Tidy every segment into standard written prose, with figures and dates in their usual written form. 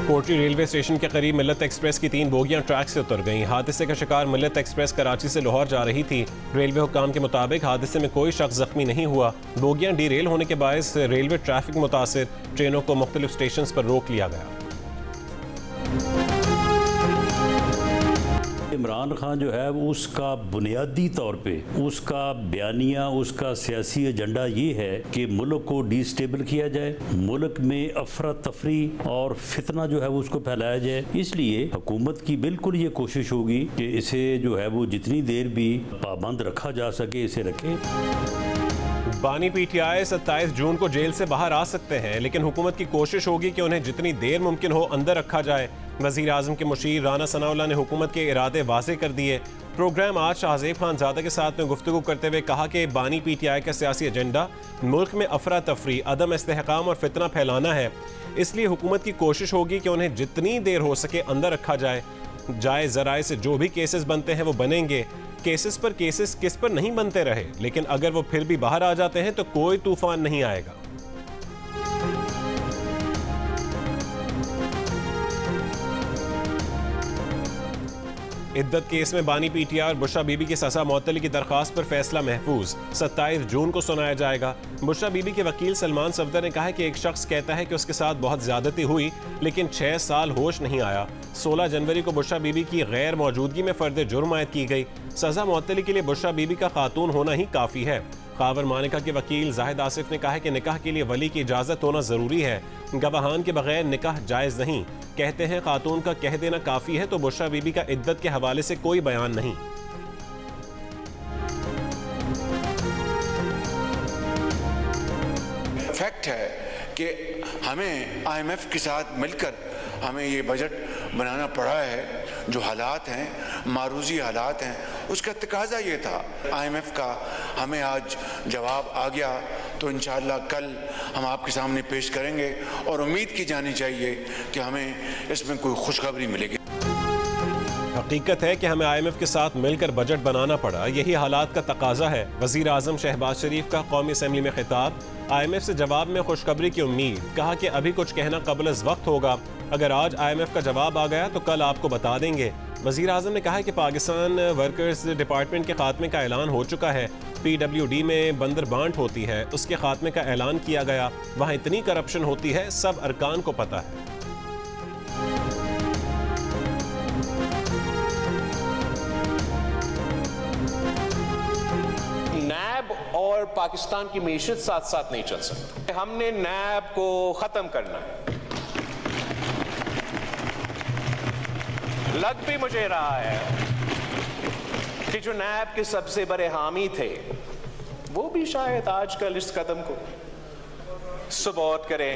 कोटरी railway station के करीब मिल्लत express की 3 बोगियां ट्रैक से उतर गईं। हादसे का शिकार मिल्लत एक्सप्रेस कराची से लाहौर जा रही थी। रेलवे हुक्काम के मुताबिक हादसे में कोई शख्स जख्मी नहीं हुआ। बोगियां डीरेल होने के बायस रेलवे ट्रैफिक मुतासिर, ट्रेनों को मुख्तलिफ स्टेशन पर रोक लिया गया। इमरान खान जो है वो उसका बुनियादी तौर पे उसका बयानिया, उसका सियासी एजेंडा ये है कि मुल्क को डिस्टेबल किया जाए, मुल्क में अफरा तफरी और फितना जो है वो उसको फैलाया जाए। इसलिए हुकूमत की बिल्कुल ये कोशिश होगी कि इसे जो है वो जितनी देर भी पाबंद रखा जा सके इसे रखें। बानी पीटीआई 27 जून को जेल से बाहर आ सकते हैं, लेकिन हुकूमत की कोशिश होगी कि उन्हें जितनी देर मुमकिन हो अंदर रखा जाए। वज़ीर आज़म के मुशीर राना सनाउल्लाह ने हुकूमत के इरादे वाज़ेह कर दिए। प्रोग्राम आज शाहज़ेब खानज़ादा के साथ में गुफ्तगू करते हुए कहा कि बानी पीटीआई का सियासी एजेंडा मुल्क में अफरा तफरी, अदम इस्तेहकाम और फितना फैलाना है। इसलिए हुकूमत की कोशिश होगी कि उन्हें जितनी देर हो सके अंदर रखा जाए ज़राए से जो भी केसेस बनते हैं वो बनेंगे। केसेस पर केसेस किस पर नहीं बनते रहे, लेकिन अगर वो फिर भी बाहर आ जाते हैं तो कोई तूफान नहीं आएगा। इद्दत केस में बानी पीटीआई और बुशरा बीबी की सजा मुअत्तली की दरख्वास्त पर फैसला महफूज 27 जून को सुनाया जाएगा। बुशरा बीबी के वकील सलमान सफदर ने कहा कि एक शख्स कहता है कि उसके साथ बहुत ज्यादती हुई, लेकिन 6 साल होश नहीं आया। 16 जनवरी को बुशरा बीबी की गैर मौजूदगी में फर्द जुर्म आयद की गई। सजा मुअत्तली के लिए बुशरा बीबी का खातून होना ही काफी है। खावर मानिका के वकील जाहिद आसिफ ने कहा है कि निकाह के लिए वली की इजाजत होना जरूरी है, गवाहान के बगैर निकाह जायज नहीं। कहते हैं खातून का कह देना काफी है, तो बुशरा बीबी का इद्दत के हवाले से कोई बयान नहीं। फैक्ट है कि हमें IMF के साथ मिलकर हमें ये बजट बनाना पड़ा है। जो हालात हैं, मारूजी हालात हैं, उसका तकाजा ये था। IMF का हमें आज जवाब आ गया, तो इंशाअल्लाह कल हम आपके सामने पेश करेंगे और उम्मीद की जानी चाहिए कि हमें इसमें कोई खुशखबरी मिलेगी। हकीकत है कि हमें IMF के साथ मिलकर बजट बनाना पड़ा, यही हालात का तकाजा है। वज़ीर आज़म शहबाज शरीफ का कौमी असम्बली में खिताब, IMF से जवाब में खुशखबरी की उम्मीद। कहा कि अभी कुछ कहना कबल अज़ वक्त होगा, अगर आज IMF का जवाब आ गया तो कल आपको बता देंगे। वज़ीर आज़म ने कहा कि पाकिस्तान वर्कर्स डिपार्टमेंट के खात्मे का ऐलान हो चुका है। PWD में बंदर बांट होती है, उसके खात्मे का ऐलान किया गया। वहाँ इतनी करप्शन होती है, सब अरकान को पता है। नैब और पाकिस्तान की मईशत साथ साथ नहीं चल सकती। हमने नैब को खत्म करना है। लग भी मुझे रहा है कि जो नैब के सबसे बड़े हामी थे वो भी शायद आजकल इस कदम को सपोर्ट करें।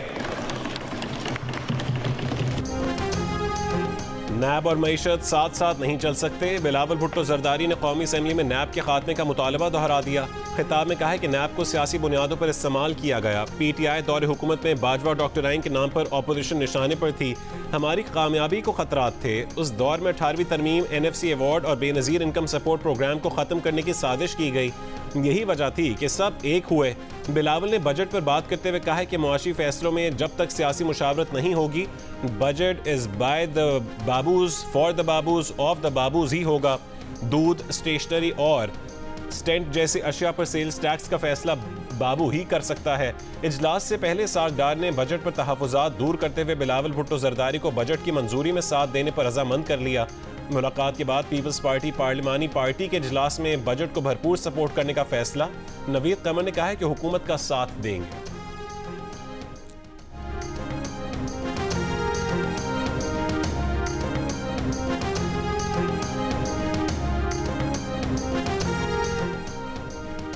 नैब और मईशत साथ साथ नहीं चल सकते। बिलावल भुट्टो जरदारी ने कौमी असम्बली में नैब के खात्मे का मुतालबा दोहरा दिया। खिताब में कहा है कि नैब को सियासी बुनियादों पर इस्तेमाल किया गया। PTI दौरे हुकूमत में बाजवा और डॉक्टर आइन के नाम पर अपोजिशन निशाने पर थी। हमारी कामयाबी को खतरात थे। उस दौर में 18वीं तरमीम, NFC अवार्ड और बेनज़ीर इनकम सपोर्ट प्रोग्राम को ख़त्म करने की साजिश की गई। यही वजह थी कि सब एक हुए। बिलावल ने बजट पर बात करते हुए कहा है कि मुआशी फैसलों में जब तक सियासी मुशावरत नहीं होगी, budget is by the babus, for the babus, of the babus ही होगा। दूध, स्टेशनरी और स्टेंट जैसे अशिया पर सेल्स टैक्स का फैसला बाबू ही कर सकता है। इजलास से पहले सागदार ने बजट पर तहफ़्फ़ुज़ात दूर करते हुए बिलावल भुट्टो जरदारी को बजट की मंजूरी में साथ देने पर रजामंद कर लिया। मुलाकात के बाद पीपल्स पार्टी पार्लिमानी पार्टी के इजलास में बजट को भरपूर सपोर्ट करने का फैसला। नवीद कमर ने कहा है कि हुकूमत का साथ देंगे।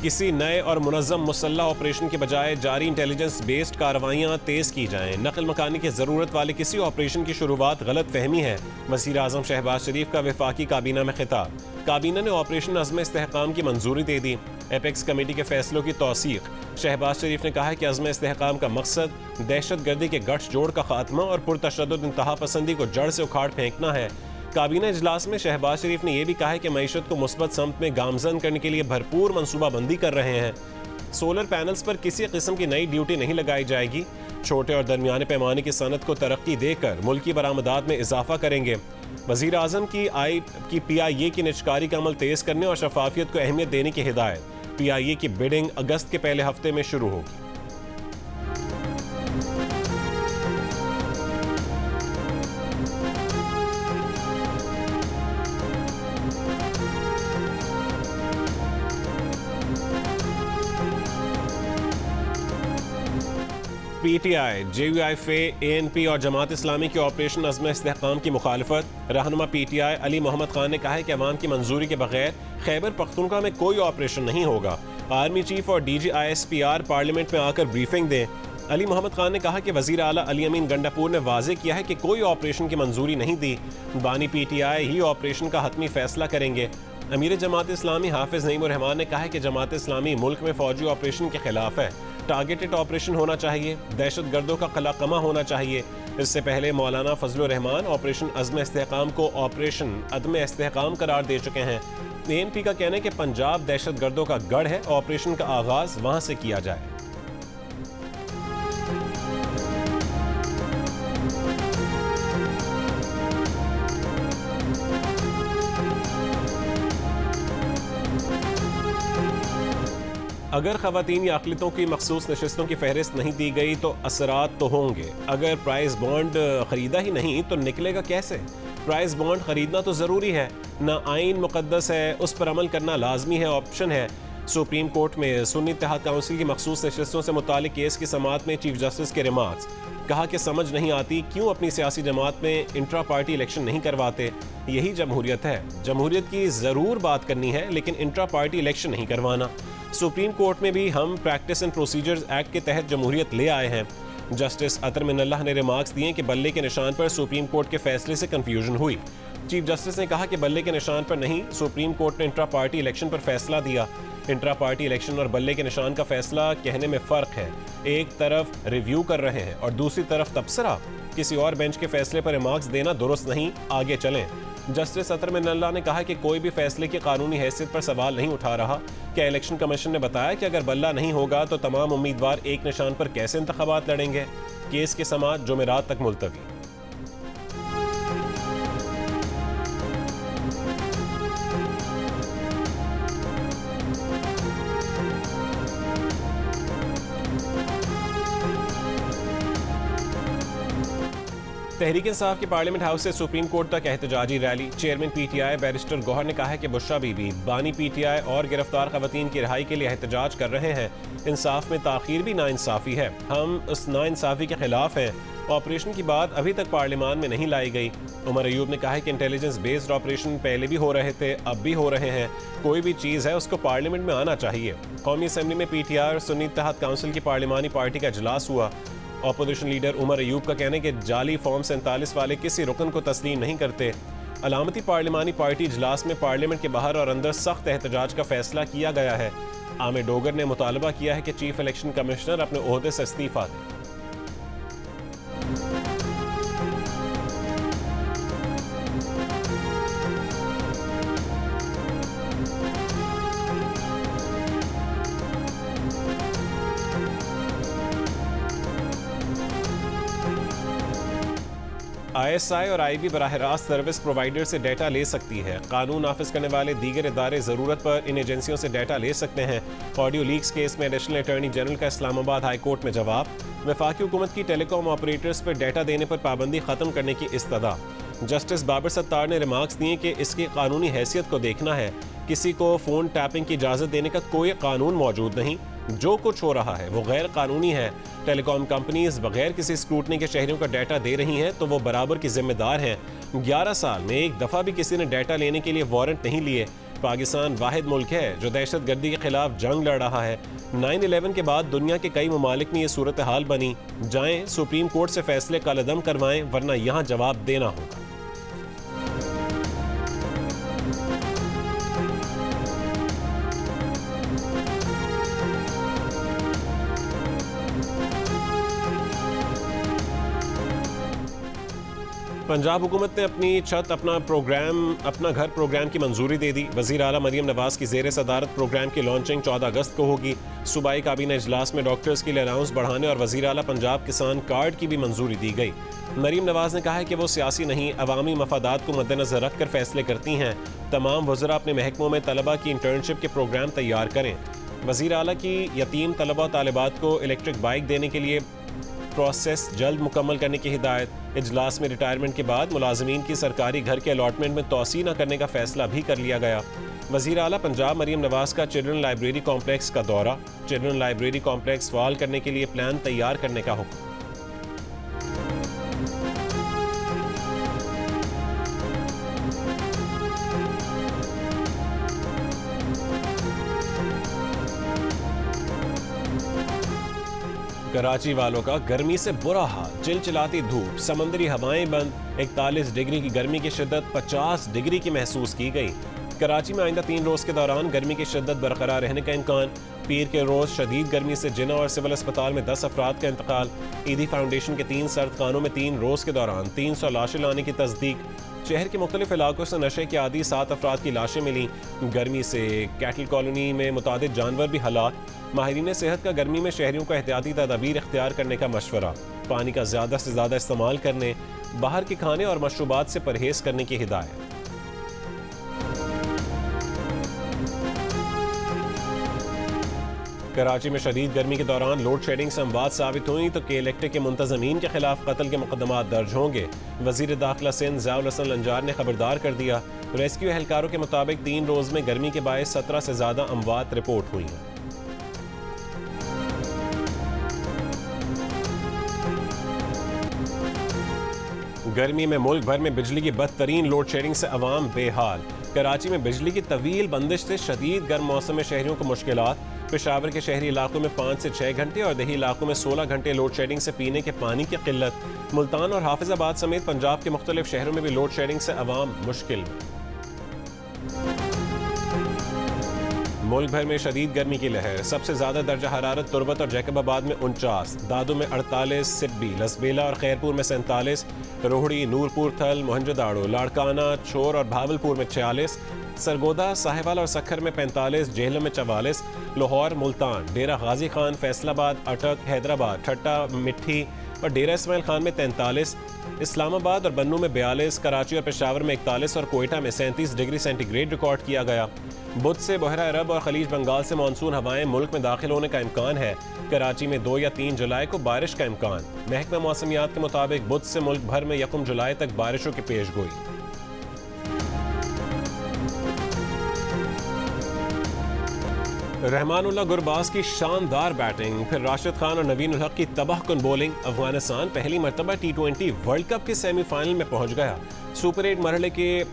किसी नए और मुनज़्ज़म मुसल्लह ऑपरेशन के बजाय जारी इंटेलिजेंस बेस्ड कार्रवाइयाँ तेज़ की जाएँ। नकल मकानी की ज़रूरत वाले किसी ऑपरेशन की शुरुआत गलत फहमी है। वज़ीर आज़म शहबाज शरीफ का वफाकी काबीना में खिताब। काबीना ने ऑपरेशन अज़्म इस्तेहकाम की मंजूरी दे दी। एपेक्स कमेटी के फैसलों की तौसीक। शहबाज शरीफ ने कहा है कि अज़्म इस्तेहकाम का मकसद दहशत गर्दी के गठजोड़ का खात्मा और पुरतशद्दुद इंतहा पसंदी को जड़ से उखाड़ फेंकना है। काबीना इजलास में शहबाज शरीफ ने यह भी कहा है कि मईशत को मुस्बत समत में गामजन करने के लिए भरपूर मनसूबाबंदी कर रहे हैं। सोलर पैनल्स पर किसी किस्म की नई ड्यूटी नहीं लगाई जाएगी। छोटे और दरमियाने पैमाने की सनत को तरक्की देकर मुल्की बरामदात में इजाफा करेंगे। वज़ीर आज़म की PIA की निजकारी का अमल तेज़ करने और शफाफियत को अहमियत देने की हिदायत। PIA की बिडिंग अगस्त के पहले हफ्ते में शुरू होगी। PTI, JUIF, ANP और जमात इस्लामी के ऑपरेशन अज़्म इस्तेहकाम की मुखालफत। रहनुमा PTI अली मोहम्मद खान ने कहा है कि अवाम की मंजूरी के बगैर खैबर पख्तूनख्वा में कोई ऑपरेशन नहीं होगा। आर्मी चीफ और DG ISPR पार्लियामेंट में आकर ब्रीफिंग दें। अली मोहम्मद खान ने कहा कि वज़ीर आला अली अमीन गंडापुर ने वाज़े किया है कि कोई ऑपरेशन की मंजूरी नहीं दी। बानी PTI ही ऑपरेशन का हतमी फैसला करेंगे। अमीर जमात इस्लामी हाफिज नईमुर रहमान ने कहा है कि जमात इस्लामी मुल्क में फौजी ऑपरेशन के खिलाफ है। टारगेटेड ऑपरेशन होना चाहिए, दहशत गर्दों का कलाकमा होना चाहिए। इससे पहले मौलाना फजलुर रहमान ऑपरेशन अज़्म इस्तेहकाम को ऑपरेशन अदम इस्तेहकाम करार दे चुके हैं। ANP का कहना है कि पंजाब दहशत गर्दों का गढ़ है, ऑपरेशन का आगाज वहां से किया जाए। अगर खवातीन या अक़लियतों की मखसूस नशिस्तों की फहरिस्त नहीं दी गई तो असरात तो होंगे। अगर प्राइस बॉन्ड खरीदा ही नहीं तो निकलेगा कैसे? प्राइस बॉन्ड खरीदना तो ज़रूरी है, ना आइन मुक़द्दस है, उस पर अमल करना लाजमी है, ऑप्शन है। सुप्रीम कोर्ट में सुन्नी इत्तेहाद काउंसिल की मखसूस नशिस्तों से मुतालिक केस की समाअत में चीफ जस्टिस के रिमार्क्स। कहा कि समझ नहीं आती क्यों अपनी सियासी जमात में इंट्रा पार्टी इलेक्शन नहीं करवाते। यही जमहूरियत है। जमहूरियत की ज़रूर बात करनी है लेकिन इंट्रा पार्टी इलेक्शन नहीं करवाना। सुप्रीम कोर्ट में भी हम प्रैक्टिस एंड प्रोसीजर्स एक्ट के तहत जमहूरियत ले आए हैं। जस्टिस अतर मिनल्लाह ने रिमार्क्स दिए कि बल्ले के निशान पर सुप्रीम कोर्ट के फैसले से कंफ्यूजन हुई। चीफ जस्टिस ने कहा कि बल्ले के निशान पर नहीं, सुप्रीम कोर्ट ने इंट्रा पार्टी इलेक्शन पर फैसला दिया। इंट्रा पार्टी इलेक्शन और बल्ले के निशान का फैसला कहने में फ़र्क है। एक तरफ रिव्यू कर रहे हैं और दूसरी तरफ तबसरा। किसी और बेंच के फैसले पर रिमार्क्स देना दुरुस्त नहीं, आगे चलें। जस्टिस अतर मिनल्लाह ने कहा कि कोई भी फैसले की कानूनी हैसियत पर सवाल नहीं उठा रहा। क्या इलेक्शन कमीशन ने बताया कि अगर बल्ला नहीं होगा तो तमाम उम्मीदवार एक निशान पर कैसे इंतखाबात लड़ेंगे? केस की समाअत जुमेरात तक मुलतवी। तहरीक इंसाफ के पार्लियामेंट हाउस से सुप्रीम कोर्ट तक एहतजाजी rally. Chairman PTI barrister Gohar ने कहा है कि बुशरा बीबी, बानी PTI और गिरफ्तार खवातीन की रिहाई के लिए एहतजाज कर रहे हैं। इंसाफ में ताखीर भी नाइंसाफ़ी है, हम उस नाइंसाफ़ी के खिलाफ हैं। ऑपरेशन की बात अभी तक पार्लियामान में नहीं लाई गई। उमर अयूब ने कहा है कि इंटेलिजेंस बेस्ड ऑपरेशन पहले भी हो रहे थे, अब भी हो रहे हैं। कोई भी चीज़ है उसको पार्लियामेंट में आना चाहिए। कौमी असम्बली में PTI और सुन्नी इत्तेहाद काउंसिल की पार्लियामानी पार्टी का इजलास हुआ। अपोजिशन लीडर उमर अयूब का कहना है कि जाली फॉर्म 47 वाले किसी रुकन को तस्लीम नहीं करते। अलामती पार्लियामानी पार्टी इजलास में पार्लियामेंट के बाहर और अंदर सख्त एहतजाज का फैसला किया गया है। आमिर डोगर ने मुतालबा किया है कि चीफ इलेक्शन कमिश्नर अपने ओहदे से इस्तीफा दें। ISI और IB बराह रास्त सर्विस प्रोवाइडर से डाटा ले सकती है। कानून नाफिज करने वाले दीगर इदारे ज़रूरत पर इन एजेंसियों से डाटा ले सकते हैं। ऑडियो लीक्स केस में एडिशनल अटॉर्नी जनरल का इस्लामाबाद हाई कोर्ट में जवाब। वफाकी हुकूमत की टेलीकॉम ऑपरेटर्स पर डाटा देने पर पाबंदी ख़त्म करने की इस्तदा। जस्टिस बाबर सत्तार ने रिमार्क्स दिए कि इसकी कानूनी हैसियत को देखना है। किसी को फ़ोन टैपिंग की इजाज़त देने का कोई कानून मौजूद नहीं। जो कुछ हो रहा है वो गैर कानूनी है। टेलीकॉम कंपनीज बगैर किसी स्क्रूटनी के शहरियों का डाटा दे रही हैं तो वो बराबर की जिम्मेदार हैं। 11 साल में एक दफ़ा भी किसी ने डाटा लेने के लिए वारंट नहीं लिए। पाकिस्तान वाहिद मुल्क है जो दहशत गर्दी के खिलाफ जंग लड़ रहा है। 9/11 के बाद दुनिया के कई ममालिक में ये सूरत हाल बनी। जाएं सुप्रीम कोर्ट से फैसले कलअदम करवाएं वरना यहाँ जवाब देना होगा। पंजाब हुकूमत ने अपनी छत अपना घर प्रोग्राम की मंजूरी दे दी। वज़ीर आला मरियम नवाज की ज़ेर सदारत प्रोग्राम की लॉन्चिंग 14 अगस्त को होगी। सूबाई काबीना इजलास में डॉक्टर्स के लिए अलाउंस बढ़ाने और वज़ीर आला पंजाब किसान कार्ड की भी मंजूरी दी गई। मरियम नवाज ने कहा है कि वो सियासी नहीं, अवामी मफादात को मद्देनजर रख कर फैसले करती हैं। तमाम वज़रा अपने महकमों में तलबा की इंटर्नशिप के प्रोग्राम तैयार करें। वज़ीर आला की यतीम तलबा तालिबात को इलेक्ट्रिक बाइक देने के लिए प्रोसेस जल्द मुकम्मल करने की हिदायत। इजलास में रिटायरमेंट के बाद मुलाजमीन की सरकारी घर के अलॉटमेंट में तोसी न करने का फैसला भी कर लिया गया। वज़ीर आला पंजाब मरियम नवाज का चिल्ड्रन लाइब्रेरी कॉम्प्लेक्स का दौरा। चिल्ड्रन लाइब्रेरी कॉम्प्लेक्स फाल करने के लिए प्लान तैयार करने का हुक्म। कराची वालों का गर्मी से बुरा हाल। चिलचिलाती धूप, समंदरी हवाएं बंद, 41 डिग्री की गर्मी की शिद्दत 50 डिग्री की महसूस की गई। कराची में आइंदा 3 रोज़ के दौरान गर्मी की शिद्दत बरकरार रहने का इम्कान। पीर के रोज़ शदीद गर्मी से जिना और सिविल अस्पताल में 10 अफराद का इंतकाल। ईदी फाउंडेशन के 3 सर्द खानों में 3 रोज़ के दौरान 300 लाशें लाने की तस्दीक। शहर के मुख्तलिफ इलाकों से नशे के आदि 7 अफराद की लाशें मिली। गर्मी से कैटल कॉलोनी में मुतादिद जानवर भी हलाक। माहिरीन सेहत का गर्मी में शहरियों को एहतियाती तदाबीर इख्तियार करने का मशवरा। पानी का ज़्यादा से ज़्यादा इस्तेमाल करने, बाहर के खाने और मशरूबात से परहेज करने की हिदायत। कराची में शदीद गर्मी के दौरान लोड शेडिंग से अमवात साबित हुई तो KLCT के मुंतजमीन के खिलाफ कत्ल के मुकदमात दर्ज होंगे। वजीर दाखिला सिंध ज़ियाउल हसन लंजार ने खबरदार कर दिया। रेस्क्यू एहलकारों के मुताबिक 3 रोज़ में गर्मी के बायस 17 से ज़्यादा अमवात रिपोर्ट हुई हैं। गर्मी में मुल्क भर में बिजली की बदतरीन लोड शेडिंग से अवाम बेहाल। कराची में बिजली की तवील बंदिश से शदीद गर्म मौसम में शहरियों को मुश्किलात। पेशावर के शहरी इलाकों में 5 से 6 घंटे और देही इलाकों में 16 घंटे लोड शेडिंग से पीने के पानी की किल्लत। मुल्तान और हाफिजाबाद समेत पंजाब के मुख्तलिफ शहरों में भी लोड शेडिंग से अवाम मुश्किल में। मुल्क भर में शदीद गर्मी की लहर। सबसे ज्यादा दर्जा हरारत तुरबत और जैकबाबाद में 49, दादू में 48, सिब्बी, लसबेला और खैरपुर में 47, रोहड़ी, नूरपुर थल, मोहनजोदाड़ो, लाड़काना, छोर और भावलपुर में 46, सरगोदा, साहिवाल और सखर में 45, जेहलम में 44, लाहौर, मुल्तान, डेरा गाजी खान, फैसलाबाद, अटक, हैदराबाद, ठट्टा, मिट्टी और डेरा इस्माइल खान में 43, इस्लामाबाद और बन्नू में 42, कराची और पेशावर में 41 और कोयटा में 37 डिग्री सेंटीग्रेड रिकॉर्ड किया गया। बुध से बहरा अरब और खलीज बंगाल से मानसून हवाएं मुल्क में दाखिल होने का इम्कान है। कराची में 2 या 3 जुलाई को बारिश का इम्कान। महकमा मौसमियात के मुताबिक बुध से मुल्क भर में 1 जुलाई तक बारिशों की पेशगोई। रहमानुल्लाह गुरबाज की शानदार बैटिंग, फिर राशिद खान और नवीन उल हक की तबाहकुन बॉलिंग। अफगानिस्तान पहली मरतबा T20 वर्ल्ड कप के सेमीफाइनल में पहुंच गया। सुपर 8 मरहले के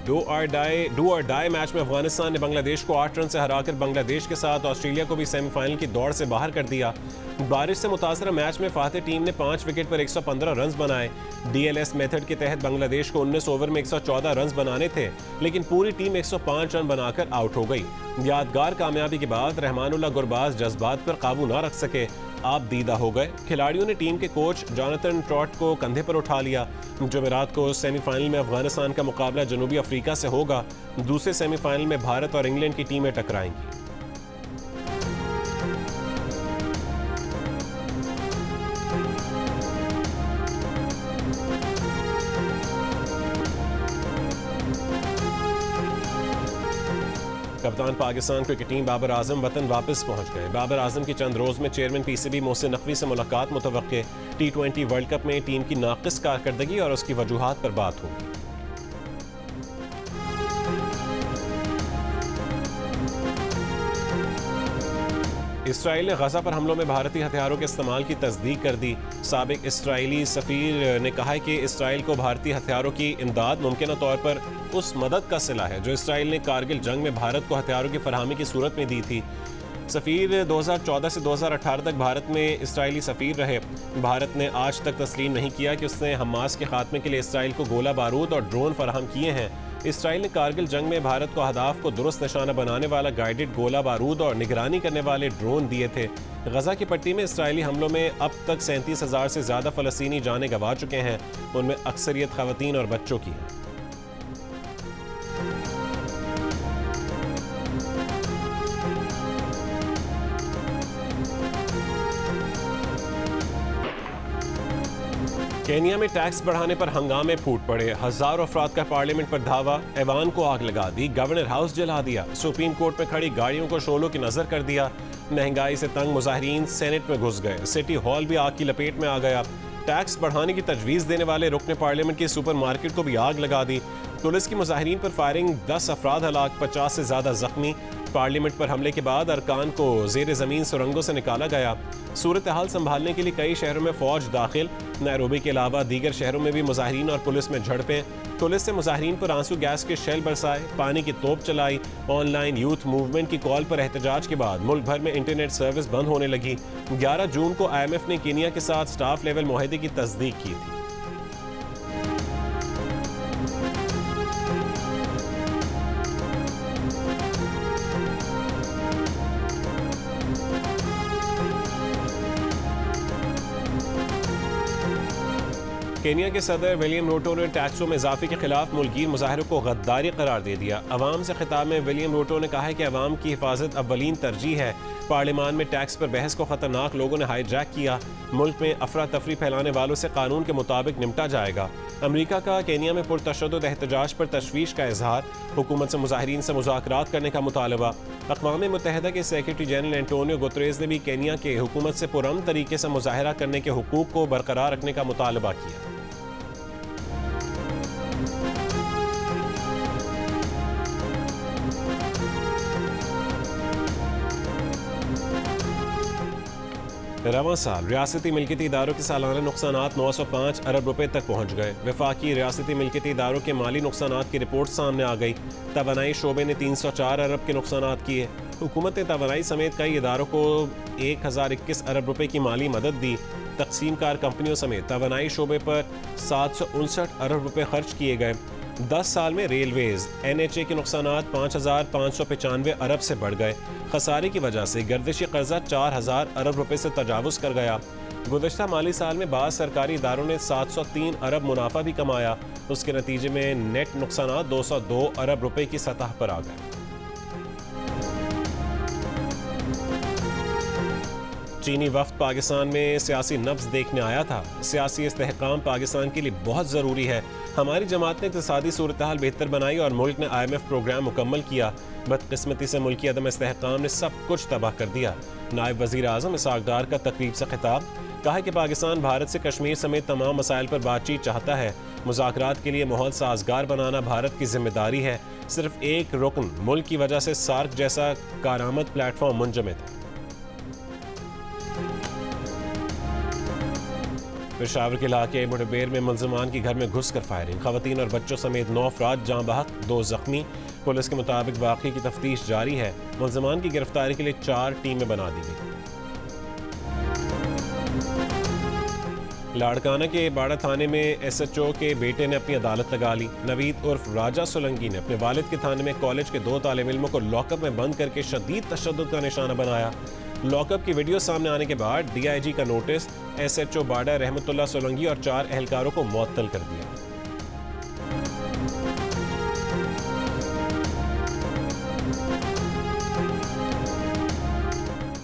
डू और डाई मैच में अफगानिस्तान ने बांग्लादेश को 8 रन से हराकर बांग्लादेश के साथ ऑस्ट्रेलिया को भी सेमीफाइनल की दौड़ से बाहर कर दिया। बारिश से मुतासरा मैच में फातेह टीम ने 5 विकेट पर 115 रन बनाए। DLS मेथड के तहत बांग्लादेश को 19 ओवर में 114 रन बनाने थे, लेकिन पूरी टीम 105 रन बनाकर आउट हो गई। यादगार कामयाबी के बाद रहमानुल्लाह गुरबाज जज्बात पर काबू न रख सके, आप दीदा हो गए। खिलाड़ियों ने टीम के कोच जॉनथन ट्रॉट को कंधे पर उठा लिया। जुमेरात को सेमीफाइनल में अफगानिस्तान का मुकाबला जनूबी अफ्रीका से होगा। दूसरे सेमीफाइनल में भारत और इंग्लैंड की टीमें टकराएंगी। कप्तान पाकिस्तान क्रिकेट टीम बाबर आजम वतन वापस पहुंच गए। बाबर आजम की चंद रोज में चेयरमैन PCB मोहसिन नकवी से मुलाकात मुतवक्के। T20 वर्ल्ड कप में टीम की नाकिस कारकर्दगी और उसकी वजूहात पर बात होगी। इसराइल ने गजा पर हमलों में भारतीय हथियारों के इस्तेमाल की तस्दीक कर दी। साबिक इसराइली सफीर ने कहा है कि इसराइल को भारतीय हथियारों की इमदाद मुमकिन तौर पर उस मदद का सिला है जो इसराइल ने कारगिल जंग में भारत को हथियारों की फरहमी की सूरत में दी थी। सफ़ीर 2014 से 2018 तक भारत में इसराइली सफ़ीर रहे। भारत ने आज तक तस्लीम नहीं किया कि उसने हमास के खात्मे के लिए इसराइल को गोला बारूद और ड्रोन फराहम किए हैं। इसराइल ने कारगिल जंग में भारत को अहदाफ को दुरुस्त निशाना बनाने वाला गाइडेड गोला बारूद और निगरानी करने वाले ड्रोन दिए थे। गजा की पट्टी में इसराइली हमलों में अब तक 37,000 से ज़्यादा फ़लस्तीनी जानें गंवा चुके हैं। उनमें अक्सरियत ख़वातीन और बच्चों की है। केनिया में टैक्स बढ़ाने पर हंगामे फूट पड़े। हजारों अफराद का पार्लियामेंट पर धावा, ऐवान को आग लगा दी, गवर्नर हाउस जला दिया, सुप्रीम कोर्ट में खड़ी गाड़ियों को शोलों की नजर कर दिया। महंगाई से तंग मुजाहिरीन सेनेट में घुस गए। सिटी हॉल भी आग की लपेट में आ गया। टैक्स बढ़ाने की तजवीज़ देने वाले रुकने पार्लियामेंट की सुपरमार्केट को भी आग लगा दी। पुलिस की मुजाहिरीन पर फायरिंग, 10 अफराद हलाक, 50 से ज़्यादा जख्मी। पार्लियामेंट पर हमले के बाद अरकान को ज़ेर ज़मीन सुरंगों से निकाला गया। सूरत हाल संभालने के लिए कई शहरों में फौज दाखिल। नैरोबी के अलावा दीगर शहरों में भी मुजाहिरीन और पुलिस में झड़पें। पुलिस से मुजाहिरीन पर आंसू गैस के शेल बरसाए, पानी की तोप चलाई। ऑनलाइन यूथ मूवमेंट की कॉल पर एहतजाज के बाद मुल्क भर में इंटरनेट सर्विस बंद होने लगी। 11 जून को IMF ने केनिया के साथ स्टाफ लेवल मुआहदे की तस्दीक की थी। केनिया के सदर विलियम रूटो ने टैक्सों में इजाफे के खिलाफ मुल्कीन मुजाहिरों को गद्दारी करार दे दिया। अवाम से खिताब में विलियम रूटो ने कहा है कि अवाम की हिफाजत अव्वलीन तरजीह है। पार्लियामान में टैक्स पर बहस को खतरनाक लोगों ने हाईजैक किया। मुल्क में अफरा तफरी फैलाने वालों से कानून के मुताबिक निपटा जाएगा। अमरीका का केनिया में पुरतशद्दुद एहतजाज पर तशवीश का इजहार, हुकूमत से मुजाहिरीन से मुज़ाकरात करने का मुतालबा। अक़वाम मुत्तहिदा के सेक्रेटरी जनरल एंटोनियो गुतरेज़ ने भी केनिया के हुकूमत से पुरअमन तरीके से मुजाहरा करने के हुकूक को बरकरार रखने का मुतालबा किया। रवां साल रियासती मिल्कियती इदारों के सालाना नुकसानात 905 अरब रुपए तक पहुँच गए। वफाकी रियासती मिल्कियती इदारों के माली नुकसानात की रिपोर्ट सामने आ गई। तवानाई शोबे ने 304 अरब के नुकसानात किए। हुकूमत ने तवानाई समेत कई इदारों को 1021 अरब रुपए की माली मदद दी। तकसीम कार कंपनियों समेत तवानाई शोबे पर 759 अरब रुपए खर्च किए गए। 10 साल में रेलवेज NHA के नुकसानात 5,595 अरब से बढ़ गए। खसारे की वजह से गर्दिशी कर्जा 4,000 अरब रुपए से तजावुज़ कर गया। गुज़श्ता माली साल में बाज़ सरकारी इदारों ने 703 अरब मुनाफा भी कमाया। उसके नतीजे में नेट नुकसानात 202 अरब रुपए की सतह पर आ गए। चीनी वफ्द पाकिस्तान में सियासी नब्ज़ देखने आया था। सियासी इस्तेहकाम पाकिस्तान के लिए बहुत ज़रूरी है। हमारी जमात ने इक़्तिसादी सूरत हाल बेहतर बनाई और मुल्क ने IMF प्रोग्राम मुकम्मल किया। बदकिस्मती से मुल्की अदम इस्तेहकाम ने सब कुछ तबाह कर दिया। नायब वज़ीर आज़म इसहाक़ डार का तकरीब से खिताब, कहा कि पाकिस्तान भारत से कश्मीर समेत तमाम मसाइल पर बातचीत चाहता है। मुज़ाकरात के लिए माहौल साजगार बनाना भारत की जिम्मेदारी है। सिर्फ एक रुकन मुल्क की वजह से सार्क जैसा कारामद प्लेटफॉर्म मुंजमद है। पेशावर के इलाके मुठभेड़ में मुलजमान की घर में घुस कर फायरिंग, खवातीन और बच्चों समेत 9 अफराद जाँ बहक, 2 जख्मी। पुलिस के मुताबिक वाक़ई की तफ्तीश जारी है। मुलजमान की गिरफ्तारी के लिए 4 टीमें बना दी गई। लाड़काना के बाड़ा थाने में SHO के बेटे ने अपनी अदालत लगा ली। नवीद उर्फ राजा सोलंकी ने अपने वालिद के थाने में कॉलेज के 2 तालिब इल्मों को लॉकअप में बंद करके शदीद तशद्दुद का निशाना बनाया। लॉकअप की वीडियो सामने आने के बाद DIG का नोटिस SHO बाड़ा रहमतुल्लाह सोलंकी और 4 एहलकारों को मुअत्तल कर दिया।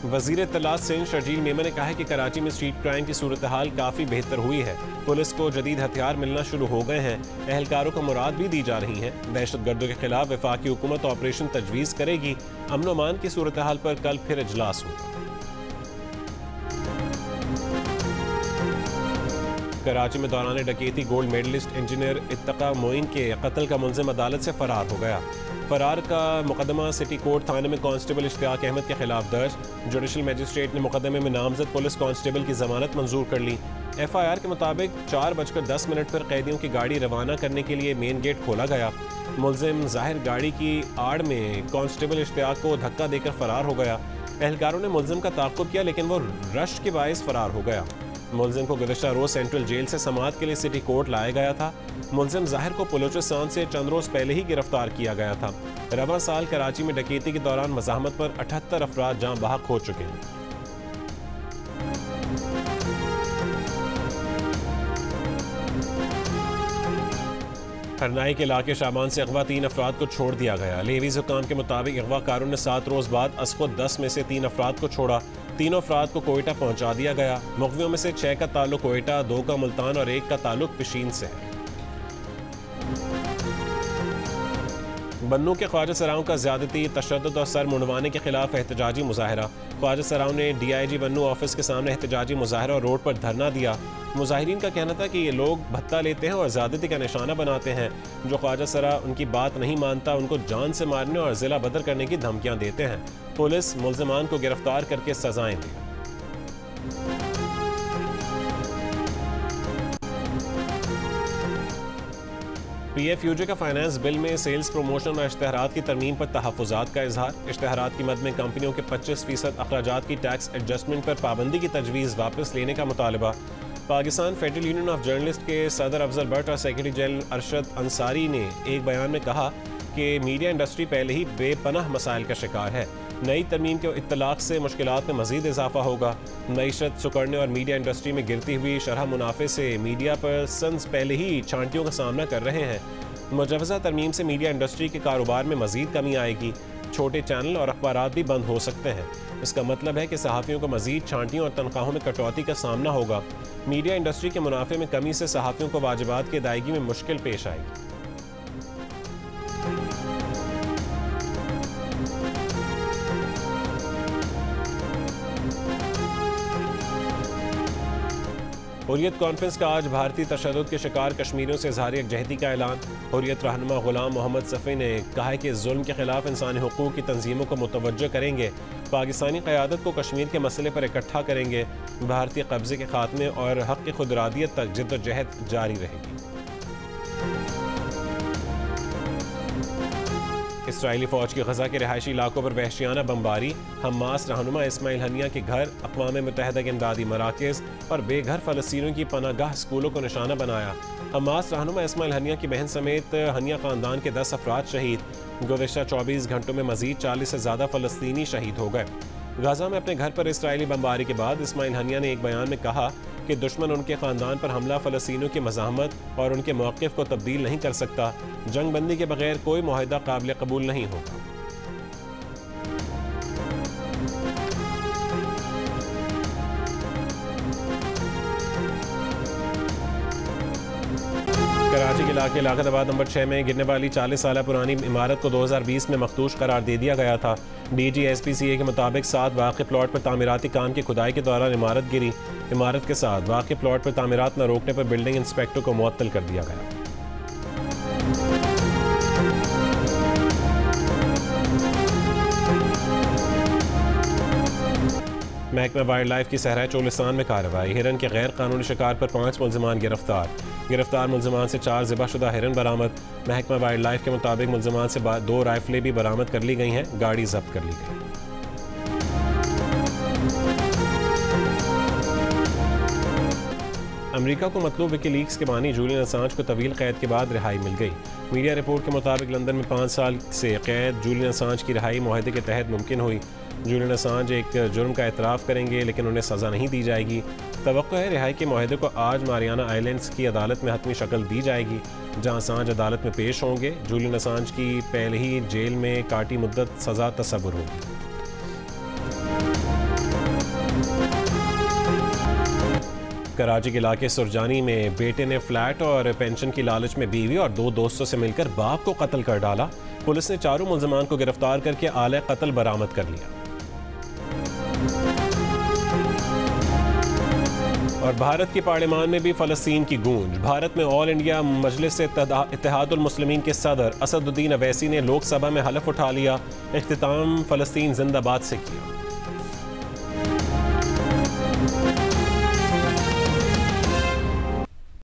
वज़ीर इत्तलात सिंध शर्जील मेमन ने कहा है कि कराची में स्ट्रीट क्राइम की सूरत हाल काफ़ी बेहतर हुई है। पुलिस को जदीद हथियार मिलना शुरू हो गए हैं। एहलकारों को मुराद भी दी जा रही हैं। दहशतगर्दों के खिलाफ वफाकी हुकूमत ऑपरेशन तजवीज़ करेगी। अमन व अमान की सूरत हाल पर कल फिर इजलास होगा। कराची में दौरान डकैती गोल्ड मेडलिस्ट इंजीनियर इत्तका मोइन के कत्ल का मुलजिम अदालत से फरार हो गया। फरार का मुकदमा सिटी कोर्ट थाने में कांस्टेबल इश्तियाक अहमद के खिलाफ दर्ज। जुडिशल मजिस्ट्रेट ने मुकदमे में नामजद पुलिस कांस्टेबल की जमानत मंजूर कर ली। FIR के मुताबिक 4:10 पर कैदियों की गाड़ी रवाना करने के लिए मेन गेट खोला गया। मुलजिम जाहिर गाड़ी की आड़ में कांस्टेबल इश्तियाक को धक्का देकर फरार हो गया। एहलकारों ने मुलजिम का ताक़ुब किया लेकिन वो रश के बायस फरार हो गया। मुलजिम को गुज़श्ता रोज़ सेंट्रल जेल से समाअत के लिए सिटी कोर्ट लाया गया था। मुलजिम जाहिर को बलूचिस्तान से चंद रोज़ पहले ही गिरफ्तार किया गया था। रवां साल कराची में डकैती के दौरान मज़ाहमत पर 78 अफराद जाँ बहक हो चुके हैं। खरनाई के इलाके शाबान से अगवा 3 अफराद को छोड़ दिया गया। लेवीज़ हुकाम के मुताबिक अगवाकारों ने 7 रोज़ बाद अस्खुद 10 में से 3 अफराद को छोड़ा। तीनों अफराद को कोयटा पहुंचा दिया गया। मुग़वियों में से 6 का ताल्लुक कोयटा, 2 का मुल्तान और 1 का ताल्लुक पिशीन से है। बन्नू के ख्वाजा सराओं का ज़्यादती, तशद्दुद और सर मुंडवाने के खिलाफ एहतजाजी मुजाहरा। ख्वाजा सराओं ने DIG बन्नू ऑफिस के सामने एहतजाजी मुजाहरा और रोड पर धरना दिया। मुजाहिरीन का कहना था कि ये लोग भत्ता लेते हैं और ज़्यादती का निशाना बनाते हैं। जो ख्वाजा सरा उनकी बात नहीं मानता उनको जान से मारने और ज़िला बदर करने की धमकियाँ देते हैं। पुलिस मुल्ज़िमान को गिरफ्तार करके सजाएं दी। PFUJ का फाइनेंस बिल में सेल्स प्रमोशन और इश्तहारात की तरमीम पर तहफ़्फ़ुज़ात का इजहार। इश्तहारात की मद में कंपनियों के 25% अखराजात की टैक्स एडजस्टमेंट पर पाबंदी की तजवीज़ वापस लेने का मुतालबा। Pakistan federal union of journalist के सदर अफजल भट्ट और सेक्रेटरी जनरल अरशद अंसारी ने एक बयान में कहा कि मीडिया इंडस्ट्री पहले ही बेपनाह मसाइल का शिकार है। नई तरमीम के इत्तलाक़ से मुश्किलात में मज़ीद इजाफा होगा। मईशत सुकड़ने और मीडिया इंडस्ट्री में गिरती हुई शरह मुनाफे से मीडिया पर्सन्स पहले ही छांटियों का सामना कर रहे हैं। मुजवज़ा तरमीम से मीडिया इंडस्ट्री के कारोबार में मज़ीद कमी आएगी। छोटे चैनल और अखबारात भी बंद हो सकते हैं। इसका मतलब है कि सहाफ़ियों को मज़ीद छांटियों और तनख्वाहों में कटौती का सामना होगा। मीडिया इंडस्ट्री के मुनाफे में कमी से सहाफ़ियों को वाजिबात की अदायगी में मुश्किल पेश आएगी। हुर्रियत कॉन्फ्रेंस का आज भारतीय तशद्दुद के शिकार कश्मीरियों से इज़हार यकजहती का ऐलान। हुर्रियत रहनुमा गुलाम मोहम्मद सफ़ी ने कहा है कि जुल्म के खिलाफ इंसानी हुकूक की तंजीमों को मुतवज्जो करेंगे। पाकिस्तानी क़यादत को कश्मीर के मसले पर इकट्ठा करेंगे। भारतीय कब्ज़े के खात्मे और हक़ की खुदरादियत तक जिद्दोजहद जारी रहेगी। इसराइली फ़ौज की गज़ा के रिहायशी इलाकों पर वहशियाना बमबारी। हमास रहनुमा इस्माइल हनिया के घर, अक़वाम मुत्तहिदा के इमदादी मराकज़ और बेघर फ़लस्तीनियों की पनागाह स्कूलों को निशाना बनाया। हमास रहनुमा इस्माइल हनिया की बहन समेत हनिया ख़ानदान के 10 अफराद शहीद। गुज़िश्ता 24 घंटों में मज़ीद 40 से ज़्यादा फ़लस्तीनी शहीद हो गए। गाज़ा में अपने घर पर इसराइली बमबारी के बाद इस्माइल हनिया ने एक बयान में कहा कि दुश्मन उनके ख़ानदान पर हमला फ़लस्तीनियों की मज़ाहमत और उनके मौक़िफ़ को तब्दील नहीं कर सकता। जंग बंदी के बगैर कोई मुआहिदा काबिल कबूल नहीं होगा। कराची के इलाके लाखदाबाद नंबर 6 में गिरने वाली 40 साल पुरानी इमारत को 2020 में मखदूश करार दे दिया गया था। DG SPCA के मुताबिक 7 वाक़ई प्लॉट पर तामीराती काम की खुदाई के दौरान इमारत गिरी। इमारत के साथ वाक़ई प्लॉट पर तामीरात न रोकने पर बिल्डिंग इंस्पेक्टर को मुअत्तल कर दिया गया। महकमा वाइल्ड लाइफ की सहरा चोलिस्तान में कार्रवाई। हिरन के गैर कानूनी शिकार पर 5 मुल्ज़िमान गिरफ्तार मुल्ज़िमान से 4 ज़िबाशुदा हिरन बरामद। महकमा वाइल्ड लाइफ के मुताबिक मुल्ज़िमान से 2 राइफलें भी बरामद कर ली गई हैं। गाड़ी जब्त कर ली गई। अमेरिका को मतलूब विकीलीक्स के बानी जूलियन असांज को तवील कैद के बाद रिहाई मिल गई। मीडिया रिपोर्ट के मुताबिक लंदन में 5 साल से कैद जूलियन असांज की रिहाई मुआहदे के तहत मुमकिन हुई। जूलियन असांज एक जुर्म का एतराफ़ करेंगे लेकिन उन्हें सज़ा नहीं दी जाएगी। तवक्को है रिहाई के मुआहदे को आज मारियाना आइलैंड्स की अदालत में हतमी शक्ल दी जाएगी, जहां असांज अदालत में पेश होंगे। जूलियन असांज की पहले ही जेल में काटी मुद्दत सज़ा तस्वुर होगी। कराची के इलाके सुरजानी में बेटे ने फ्लैट और पेंशन की लालच में बीवी और 2 दोस्तों से मिलकर बाप को कत्ल कर डाला। पुलिस ने 4 मुल्ज़िमान को गिरफ्तार करके आले कत्ल बरामद कर लिया। और भारत की पार्लियामान में भी फ़लस्तीन की गूंज। भारत में ऑल इंडिया मजलिस इत्तेहादुल मुस्लिमीन के सदर असदुद्दीन अवैसी ने लोकसभा में हलफ उठा लिया। इख्तिताम फ़लस्तीन जिंदाबाद से किया।